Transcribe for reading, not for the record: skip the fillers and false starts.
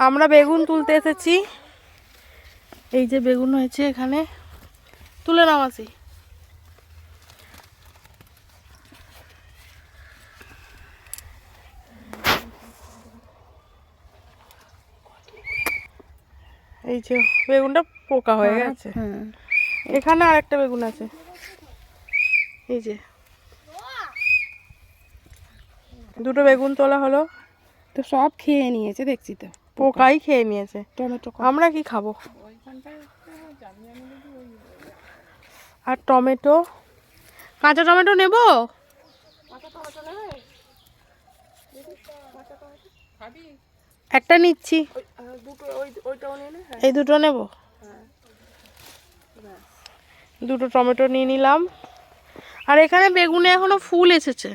আমরা বেগুন তুলতে এসেছি। এই যে বেগুন হয়েছে এখানে, তুলে নাও মাসি। এই যে বেগুনটা পোকা হয়ে গেছে। এখানে আরেকটা বেগুন আছে, এই যে দুটো বেগুন তোলা হলো। তো সব খেয়ে নিয়েছে দেখছি তো, পোকাই খেয়ে নিয়েছে। টমেটো আমরা কি খাবো? আর টমেটো, কাঁচা টমেটো নেব। একটা নিচ্ছি, এই দুটো নেব। দুটো টমেটো নিয়ে নিলাম। আর এখানে বেগুনে এখনো ফুল এসেছে।